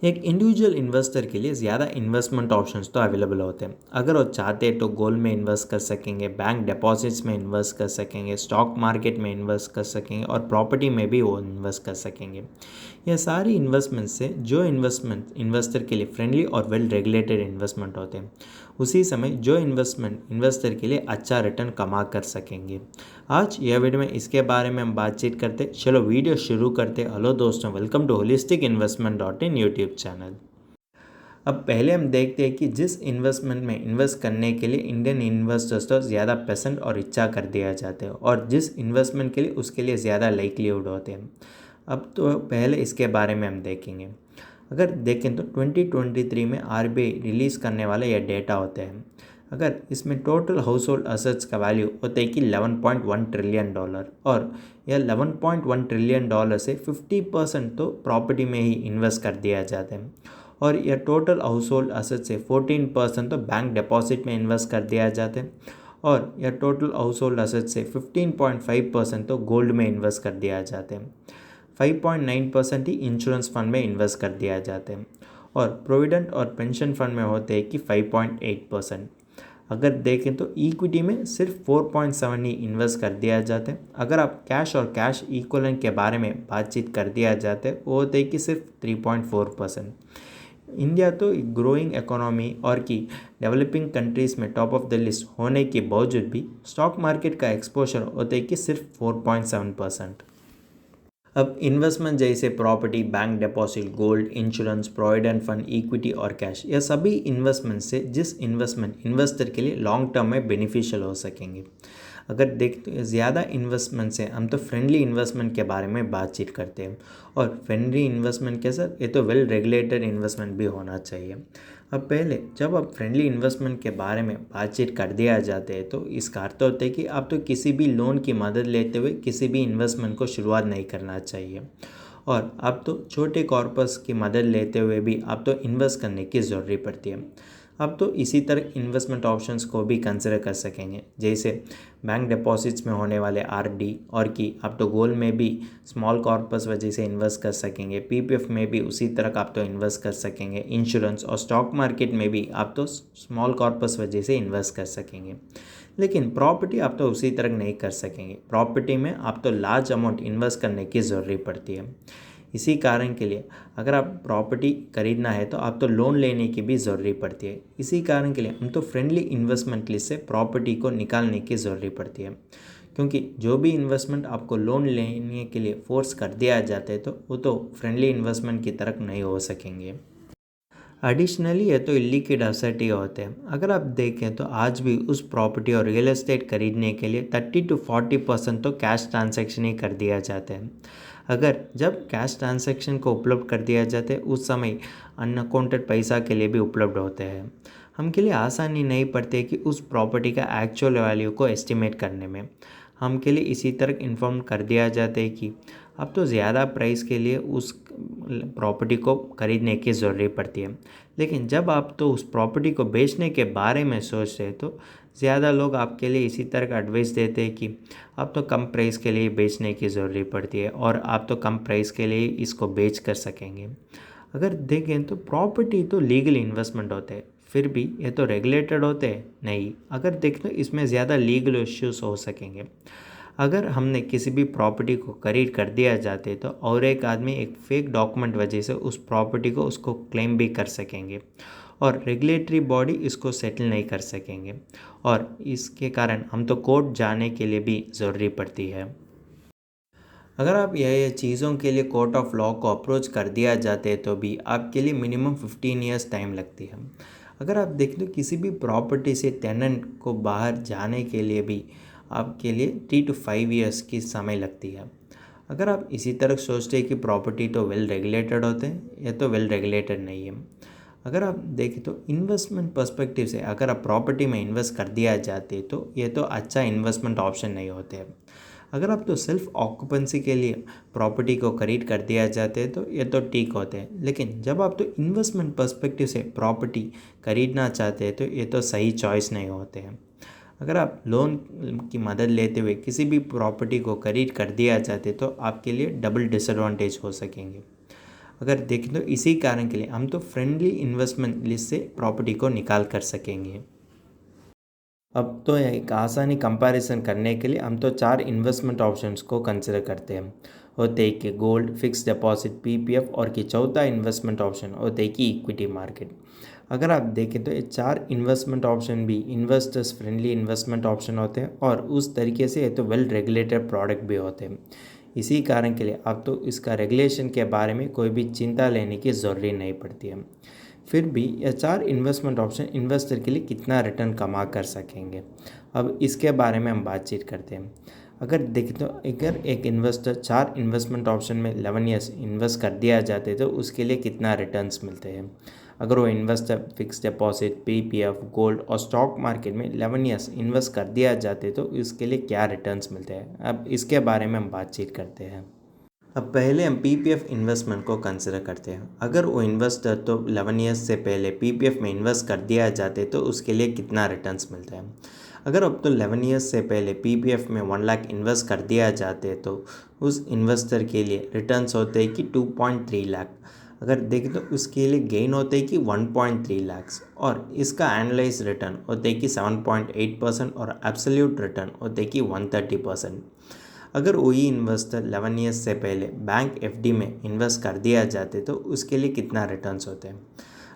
एक individual investor के लिए ज़्यादा इन्वेस्टमेंट ऑप्शंस तो अवेलेबल होते हैं। अगर वो चाहते हैं तो गोल्ड में इन्वेस्ट कर सकेंगे, बैंक डिपॉजिट्स में इन्वेस्ट कर सकेंगे, स्टॉक मार्केट में इन्वेस्ट कर सकेंगे और प्रॉपर्टी में भी वो इन्वेस्ट कर सकेंगे। यह सारी इन्वेस्टमेंट से जो इन्वेस्टमेंट इन्वेस्टर के लिए फ्रेंडली और वेल रेगुलेटेड इन्वेस्टमेंट होते हैं, उसी समय जो इन्वेस्टमेंट इन्वेस्टर के लिए अच्छा रिटर्न कमा कर सकेंगे। आज यह वीडियो में इसके बारे में हम बातचीत करते। चलो वीडियो शुरू करते। हेलो दोस्तों, welcome to holistic investment dot in YouTube channel. अब पहले हम देखते हैं कि जिस इन्वेस्टमेंट में इन्वेस्ट करने के लिए इंडियन इन्वेस्टर्स तो ज़्यादा पसंद और इच्छा कर दिया जाते हैं और जिस इन्वेस्टमेंट के लिए उसके लिए ज़्यादा लाइक्लीहुड होते हैं। अब तो पहले इसके बारे में हम देखेंगे। अगर देखें तो 2023 में आरबीआई रिलीज़ करने वाला यह डेटा होता है। अगर इसमें टोटल हाउस होल्ड असेट्स का वैल्यू होता है कि $11.1 ट्रिलियन और यह $11.1 ट्रिलियन से 50% तो प्रॉपर्टी में ही इन्वेस्ट कर दिया जाता है और यह टोटल हाउस होल्ड असेट से 14% तो बैंक डिपॉजिट में इन्वेस्ट कर दिया जाता है और यह टोटल हाउस होल्ड असेट से 15.5% तो गोल्ड में इन्वेस्ट कर दिया जाता है। 5.9% ही इंश्योरेंस फंड में इन्वेस्ट कर दिया जाता है और प्रोविडेंट और पेंशन फंड में होते हैं कि 5.8%। अगर देखें तो इक्विटी में सिर्फ 4.7 ही इन्वेस्ट कर दिया जाता है। अगर आप कैश और कैश इक्विवेलेंट के बारे में बातचीत कर दिया जाता है, वो होते हैं कि सिर्फ 3.4%। इंडिया तो ग्रोइंग इकोनॉमी और की डेवलपिंग कंट्रीज़ में टॉप ऑफ द लिस्ट होने के बावजूद भी स्टॉक मार्केट का एक्सपोजर होते हैं कि सिर्फ 4.7%। अब इन्वेस्टमेंट जैसे property, bank deposit, gold, insurance, provident fund, equity और कैश, यह सभी इन्वेस्टमेंट से जिस इन्वेस्टमेंट इन्वेस्टर के लिए लॉन्ग टर्म में बेनिफिशियल हो सकेंगे। अगर देखते हैं ज़्यादा इन्वेस्टमेंट से हम तो फ्रेंडली इन्वेस्टमेंट के बारे में बातचीत करते हैं और फ्रेंडली इन्वेस्टमेंट के साथ ये तो वेल रेगुलेटेड इन्वेस्टमेंट भी होना चाहिए। अब पहले जब आप फ्रेंडली इन्वेस्टमेंट के बारे में बातचीत कर दिया जाते हैं तो इसका अर्थ होता है कि आप तो किसी भी लोन की मदद लेते हुए किसी भी इन्वेस्टमेंट को शुरुआत नहीं करना चाहिए और आप तो छोटे कॉर्पस की मदद लेते हुए भी आप तो इन्वेस्ट करने की ज़रूरत पड़ती है। अब तो इसी तरह इन्वेस्टमेंट ऑप्शंस को भी कंसिडर कर सकेंगे, जैसे बैंक डिपॉजिट्स में होने वाले आरडी और की आप तो गोल्ड में भी स्मॉल कॉर्पस वजह से इन्वेस्ट कर सकेंगे, पीपीएफ में भी उसी तरह आप तो इन्वेस्ट कर सकेंगे, इंश्योरेंस और स्टॉक मार्केट में भी आप तो स्मॉल कॉर्पस वजह से इन्वेस्ट कर सकेंगे। लेकिन प्रॉपर्टी आप तो उसी तरह नहीं कर सकेंगे। प्रॉपर्टी में आप तो लार्ज अमाउंट इन्वेस्ट करने की ज़रूरत पड़ती है। इसी कारण के लिए अगर आप प्रॉपर्टी खरीदना है तो आप तो लोन लेने की भी ज़रूरत पड़ती है। इसी कारण के लिए हम तो फ्रेंडली इन्वेस्टमेंट लिस्ट से प्रॉपर्टी को निकालने की ज़रूरत पड़ती है, क्योंकि जो भी इन्वेस्टमेंट आपको लोन लेने के लिए फोर्स कर दिया जाता है तो वो तो फ्रेंडली इन्वेस्टमेंट की तरफ नहीं हो सकेंगे। एडिशनली ये तो इल्लिक्विड एसेट ही होते हैं। अगर आप देखें तो आज भी उस प्रॉपर्टी और रियल एस्टेट खरीदने के लिए 30 to 40% तो कैश ट्रांजैक्शन ही कर दिया जाता है। अगर जब कैश ट्रांजैक्शन को उपलब्ध कर दिया जाता है उस समय अनअकाउंटेड पैसा के लिए भी उपलब्ध होते हैं। हम के लिए आसानी नहीं पड़ती है कि उस प्रॉपर्टी का एक्चुअल वैल्यू को एस्टिमेट करने में। हम के लिए इसी तरह इन्फॉर्म कर दिया जाता है कि अब तो ज़्यादा प्राइस के लिए उस प्रॉपर्टी को खरीदने की ज़रूरत पड़ती है। लेकिन जब आप तो उस प्रॉपर्टी को बेचने के बारे में सोच रहे तो ज़्यादा लोग आपके लिए इसी तरह का एडवाइस देते हैं कि आप तो कम प्राइस के लिए बेचने की ज़रूरत पड़ती है और आप तो कम प्राइस के लिए इसको बेच कर सकेंगे। अगर देखें तो प्रॉपर्टी तो लीगल इन्वेस्टमेंट होते हैं, फिर भी ये तो रेगुलेटेड होते हैं नहीं। अगर देखें तो इसमें ज़्यादा लीगल इश्यूज हो सकेंगे। अगर हमने किसी भी प्रॉपर्टी को खरीद कर दिया जाते तो और एक आदमी एक फेक डॉक्यूमेंट वजह से उस प्रॉपर्टी को उसको क्लेम भी कर सकेंगे और रेगुलेटरी बॉडी इसको सेटल नहीं कर सकेंगे और इसके कारण हम तो कोर्ट जाने के लिए भी ज़रूरी पड़ती है। अगर आप यह चीज़ों के लिए कोर्ट ऑफ लॉ को अप्रोच कर दिया जाते है तो भी आपके लिए मिनिमम 15 ईयर्स टाइम लगती है। अगर आप देखें तो किसी भी प्रॉपर्टी से टेनेंट को बाहर जाने के लिए भी आपके लिए 3 to 5 ईयर्स की समय लगती है। अगर आप इसी तरह सोचते हैं कि प्रॉपर्टी तो वेल रेगुलेटेड होते हैं, यह तो वेल रेगुलेटेड नहीं है। अगर आप देखें तो इन्वेस्टमेंट पर्सपेक्टिव से अगर आप प्रॉपर्टी में इन्वेस्ट कर दिया जाते तो ये तो अच्छा इन्वेस्टमेंट ऑप्शन नहीं होते हैं। अगर आप तो सेल्फ ऑक्यूपेंसी के लिए प्रॉपर्टी को खरीद कर दिया जाते हैं तो ये तो ठीक होते हैं, लेकिन जब आप तो इन्वेस्टमेंट पर्सपेक्टिव से प्रॉपर्टी खरीदना चाहते हैं तो ये तो सही चॉइस नहीं होते हैं। अगर आप लोन की मदद लेते हुए किसी भी प्रॉपर्टी को खरीद कर दिया जाते तो आपके लिए डबल डिसएडवांटेज हो सकेंगे। अगर देखें तो इसी कारण के लिए हम तो फ्रेंडली इन्वेस्टमेंट लिस्ट से प्रॉपर्टी को निकाल कर सकेंगे। अब तो एक आसानी कंपैरिजन करने के लिए हम तो 4 इन्वेस्टमेंट ऑप्शंस को कंसिडर करते हैं। होते हैं कि गोल्ड, फिक्स डिपॉजिट, पीपीएफ और कि चौथा इन्वेस्टमेंट ऑप्शन होते हैं कि इक्विटी मार्केट। अगर आप देखें तो ये 4 इन्वेस्टमेंट ऑप्शन भी इन्वेस्टर्स फ्रेंडली इन्वेस्टमेंट ऑप्शन होते हैं और उस तरीके से ये तो वेल रेगुलेटेड प्रोडक्ट भी होते हैं। इसी कारण के लिए अब तो इसका रेगुलेशन के बारे में कोई भी चिंता लेने की ज़रूरी नहीं पड़ती है। फिर भी ये 4 इन्वेस्टमेंट ऑप्शन इन्वेस्टर के लिए कितना रिटर्न कमा कर सकेंगे, अब इसके बारे में हम बातचीत करते हैं। अगर देखें तो अगर एक इन्वेस्टर 4 इन्वेस्टमेंट ऑप्शन में 11 ईयर्स इन्वेस्ट कर दिया जाते तो उसके लिए कितना रिटर्न्स मिलते हैं। अगर वो investor fix deposit, PPF, gold और स्टॉक मार्केट में 11 ईयर्स इन्वेस्ट कर दिया जाते तो इसके लिए क्या रिटर्न्स मिलते हैं, अब इसके बारे में हम बातचीत करते हैं। अब पहले हम पीपीएफ इन्वेस्टमेंट को कंसिडर करते हैं। अगर वो इन्वेस्टर तो 11 ईयर्स से पहले पीपीएफ में इन्वेस्ट कर दिया जाते तो उसके लिए कितना रिटर्न्स मिलता है। अगर अब तो 11 ईयर्स से पहले पीपीएफ में 1 लाख इन्वेस्ट कर दिया जाते तो उस इन्वेस्टर के लिए रिटर्न्स होते हैं कि 2.3 लाख। अगर देखें तो उसके लिए गेन होते हैं कि 1.3 लाख्स और इसका एनालाइज रिटर्न होते हैं कि 7.8% और एब्सोल्यूट रिटर्न होते हैं कि 130%। अगर वही इन्वेस्टर 11 ईयर्स से पहले बैंक एफडी में इन्वेस्ट कर दिया जाते तो उसके लिए कितना रिटर्न्स होते हैं।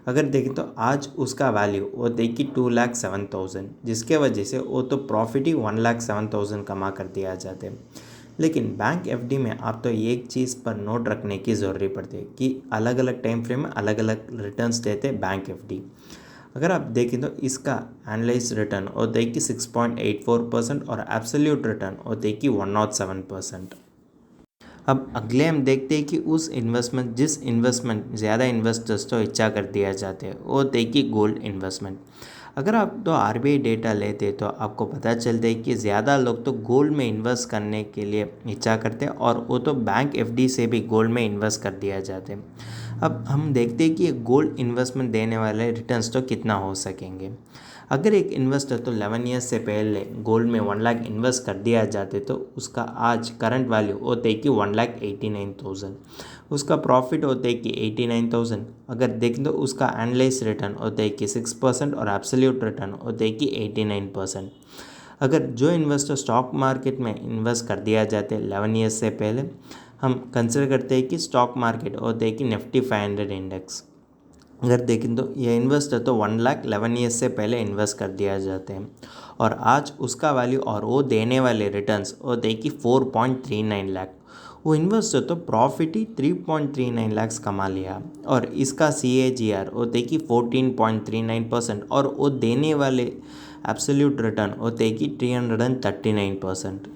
अगर देखें तो आज उसका वैल्यू वो देखिए 2,07,000, जिसके वजह से वो तो प्रॉफिट ही 1,07,000 कमा कर दिया जाते। लेकिन बैंक एफडी में आप तो एक चीज़ पर नोट रखने की ज़रूरत पड़ती है कि अलग अलग टाइम फ्रेम में अलग अलग रिटर्न्स देते बैंक एफडी। अगर आप देखें तो इसका एनालाइज रिटर्न होता है कि 6.84% और एब्सोल्यूट रिटर्न होते हैं कि 107%। अब अगले हम देखते हैं कि जिस इन्वेस्टमेंट ज़्यादा इन्वेस्टर्स तो इच्छा कर दिया जाते हैं वो होते हैं कि गोल्ड इन्वेस्टमेंट। अगर आप तो आरबीआई डेटा लेते तो आपको पता चलता है कि ज़्यादा लोग तो गोल्ड में इन्वेस्ट करने के लिए इच्छा करते हैं और वो तो बैंक एफडी से भी गोल्ड में इन्वेस्ट कर दिया जाते हैं। अब हम देखते हैं कि ये गोल्ड इन्वेस्टमेंट देने वाले रिटर्न्स तो कितना हो सकेंगे। अगर एक इन्वेस्टर तो 11 ईयर्स से पहले गोल्ड में 1 लाख इन्वेस्ट कर दिया जाते तो उसका आज करंट वैल्यू होते है कि 1,89,000। उसका प्रॉफिट होते है कि 89,000। अगर देखें तो उसका एनालाइज रिटर्न होते है कि 6% और एब्सोल्यूट रिटर्न होते है कि 89%। अगर जो इन्वेस्टर स्टॉक मार्केट में इन्वेस्ट कर दिया जाते 11 ईयर्स से पहले, हम कंसिडर करते हैं कि स्टॉक मार्केट होते हैं कि निफ्टी 500 इंडेक्स। अगर देखें तो ये इन्वेस्टर तो 1 लाख 11 ईयर्स से पहले इन्वेस्ट कर दिया जाते हैं और आज उसका वैल्यू और वो देने वाले रिटर्न्स होते हैं कि 4.39 लाख। वो इन्वेस्टर तो प्रॉफिट ही 3.39 लाख्स कमा लिया और इसका CAGR होते हैं कि 14.39% और वो देने वाले एब्सोल्यूट रिटर्न होते हैं कि 339%।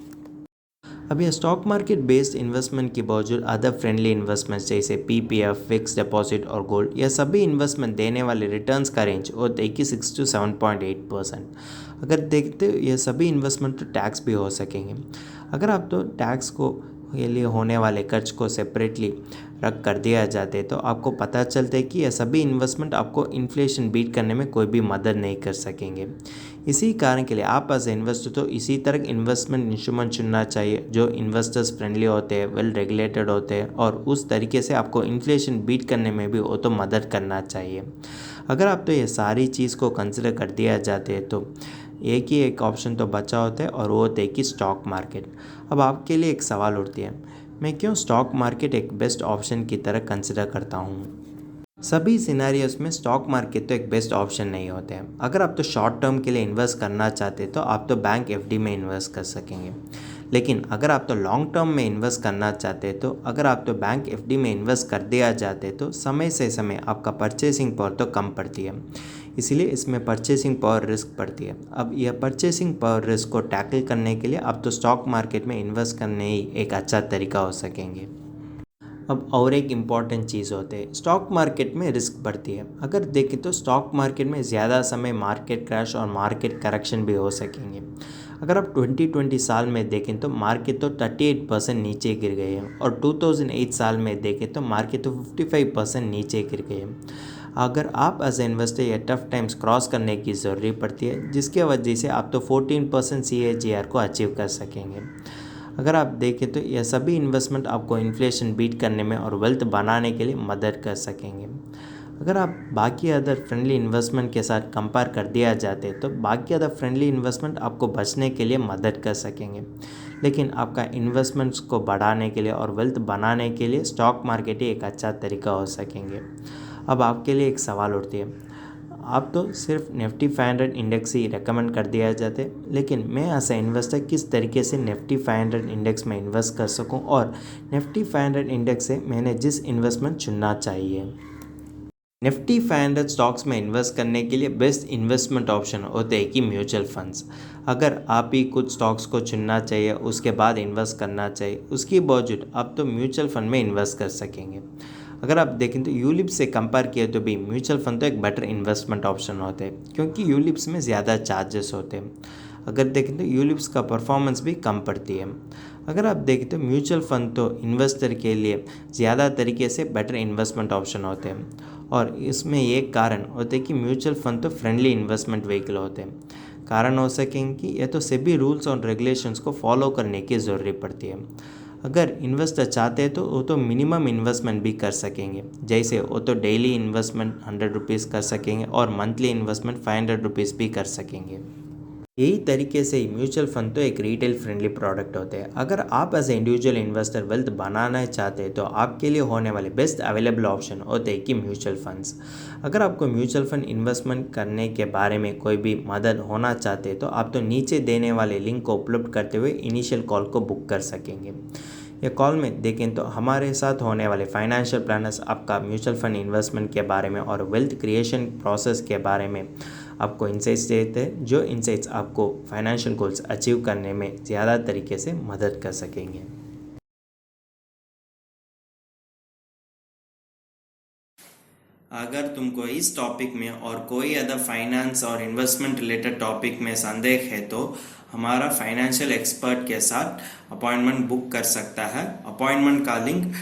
अब यह स्टॉक मार्केट बेस्ड इन्वेस्टमेंट के बावजूद अदर फ्रेंडली इन्वेस्टमेंट्स जैसे पीपीएफ, फिक्स डिपॉजिट और गोल्ड, यह सभी इन्वेस्टमेंट देने वाले रिटर्न्स का रेंज होता है कि 6 to 7.8%। अगर देखते हो यह सभी इन्वेस्टमेंट तो टैक्स भी हो सकेंगे। अगर आप तो टैक्स को के लिए होने वाले खर्च को सेपरेटली रख कर दिया जाते तो आपको पता चलता है कि यह सभी इन्वेस्टमेंट आपको इन्फ्लेशन बीट करने में कोई भी मदद नहीं कर सकेंगे। इसी कारण के लिए आप एज इन्वेस्टर तो इसी तरह इन्वेस्टमेंट इंस्ट्रूमेंट चुनना चाहिए जो इन्वेस्टर्स फ्रेंडली होते हैं, वेल रेगुलेटेड होते हैं और उस तरीके से आपको इन्फ्लेशन बीट करने में भी वो तो मदद करना चाहिए। अगर आप तो ये सारी चीज़ को कंसिडर कर दिया जाते हैं तो एक ही एक ऑप्शन तो बचा होता है और वो होता है कि स्टॉक मार्केट। अब आपके लिए एक सवाल उठती है, मैं क्यों स्टॉक मार्केट एक बेस्ट ऑप्शन की तरह कंसिडर करता हूँ। सभी सिनेरियोस में स्टॉक मार्केट तो एक बेस्ट ऑप्शन नहीं होते हैं। अगर आप तो शॉर्ट टर्म के लिए इन्वेस्ट करना चाहते तो आप तो बैंक एफडी में इन्वेस्ट कर सकेंगे, लेकिन अगर आप तो लॉन्ग टर्म में इन्वेस्ट करना चाहते तो अगर आप तो बैंक एफडी में इन्वेस्ट कर दिया जाते तो समय से समय आपका परचेसिंग पावर तो कम पड़ती है, इसलिए इसमें परचेसिंग पावर रिस्क पड़ती है। अब यह परचेसिंग पावर रिस्क को टैकल करने के लिए आप तो स्टॉक मार्केट में इन्वेस्ट करने ही एक अच्छा तरीका हो सकेंगे। अब और एक इम्पॉर्टेंट चीज़ होते हैं, स्टॉक मार्केट में रिस्क बढ़ती है। अगर देखें तो स्टॉक मार्केट में ज़्यादा समय मार्केट क्रैश और मार्केट करेक्शन भी हो सकेंगे। अगर आप 2020 साल में देखें तो मार्केट तो 38% नीचे गिर गए हैं और 2008 साल में देखें तो मार्केट तो 55% नीचे गिर गए हैं। अगर आप एज ए इन्वेस्टर ये टफ टाइम्स क्रॉस करने की ज़रूरत पड़ती है, जिसके वजह से आप तो 14% CAGR को अचीव कर सकेंगे। अगर आप देखें तो यह सभी इन्वेस्टमेंट आपको इन्फ्लेशन बीट करने में और वेल्थ बनाने के लिए मदद कर सकेंगे। अगर आप बाकी अदर फ्रेंडली इन्वेस्टमेंट के साथ कंपेयर कर दिया जाते तो बाकी अदर फ्रेंडली इन्वेस्टमेंट आपको बचने के लिए मदद कर सकेंगे, लेकिन आपका इन्वेस्टमेंट्स को बढ़ाने के लिए और वेल्थ बनाने के लिए स्टॉक मार्केट ही एक अच्छा तरीका हो सकेंगे। अब आपके लिए एक सवाल उठती है, आप तो सिर्फ निफ्टी 500 इंडेक्स ही रेकमेंड कर दिया जाते, लेकिन मैं एज ए इन्वेस्टर किस तरीके से निफ्टी 500 इंडेक्स में इन्वेस्ट कर सकूं और निफ्टी 500 इंडेक्स से मैंने जिस इन्वेस्टमेंट चुनना चाहिए। निफ्टी 500 स्टॉक्स में इन्वेस्ट करने के लिए बेस्ट इन्वेस्टमेंट ऑप्शन होते हैं कि म्यूचुअल फंड्स। अगर आप ही कुछ स्टॉक्स को चुनना चाहिए उसके बाद इन्वेस्ट करना चाहिए, उसकी बावजूद आप तो म्यूचुअल फंड में इन्वेस्ट कर सकेंगे। अगर आप देखें तो यूलिप्स से कंपेयर किए तो भी म्यूचुअल फंड तो एक बेटर इन्वेस्टमेंट ऑप्शन होते हैं, क्योंकि यूलिप्स में ज़्यादा चार्जेस होते हैं। अगर देखें तो यूलिप्स का परफॉर्मेंस भी कम पड़ती है। अगर आप देखें तो म्यूचुअल फंड तो इन्वेस्टर के लिए ज़्यादा तरीके से बेटर इन्वेस्टमेंट ऑप्शन होते हैं, और इसमें ये कारण होते हैं कि म्यूचुअल फंड तो फ्रेंडली इन्वेस्टमेंट व्हीकल होते हैं। कारण हो सकेंगे कि यह तो सभी रूल्स और रेगुलेशंस को फॉलो करने की ज़रूरत पड़ती है। अगर इन्वेस्टर चाहते हैं तो वो तो मिनिमम इन्वेस्टमेंट भी कर सकेंगे, जैसे वो तो डेली इन्वेस्टमेंट 100 रुपीज़ कर सकेंगे और मंथली इन्वेस्टमेंट 500 रुपीज़ भी कर सकेंगे। यही तरीके से ही म्यूचुअल फंड तो एक रिटेल फ्रेंडली प्रोडक्ट होते हैं। अगर आप as a individual investor wealth बनाना चाहते हैं तो आपके लिए होने वाले बेस्ट अवेलेबल ऑप्शन होते हैं कि म्यूचुअल फंड्स। अगर आपको म्यूचुअल फंड इन्वेस्टमेंट करने के बारे में कोई भी मदद होना चाहते हैं तो आप तो नीचे देने वाले लिंक को उपलब्ध करते हुए इनिशियल कॉल को बुक कर सकेंगे। ये कॉल में देखें तो हमारे साथ होने वाले फाइनेंशियल प्लानर्स आपका म्यूचुअल फंड इन्वेस्टमेंट के बारे में और वेल्थ क्रिएशन प्रोसेस के बारे में आपको इंसाइट्स देते हैं, जो इंसाइट्स आपको फाइनेंशियल गोल्स अचीव करने में ज़्यादा तरीके से मदद कर सकेंगे। अगर तुमको इस टॉपिक में और कोई अदर फाइनेंस और इन्वेस्टमेंट रिलेटेड टॉपिक में संदेह है तो हमारा फाइनेंशियल एक्सपर्ट के साथ अपॉइंटमेंट बुक कर सकता है। अपॉइंटमेंट का लिंक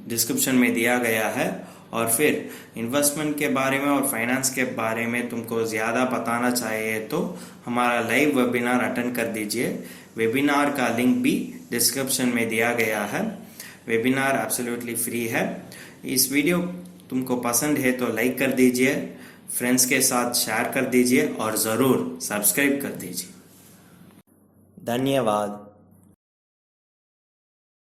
डिस्क्रिप्शन में दिया गया है। और फिर इन्वेस्टमेंट के बारे में और फाइनेंस के बारे में तुमको ज़्यादा बताना चाहिए तो हमारा लाइव वेबिनार अटेंड कर दीजिए। वेबिनार का लिंक भी डिस्क्रिप्शन में दिया गया है। वेबिनार एब्सोल्युटली फ्री है। इस वीडियो तुमको पसंद है तो लाइक कर दीजिए, फ्रेंड्स के साथ शेयर कर दीजिए और ज़रूर सब्सक्राइब कर दीजिए। धन्यवाद।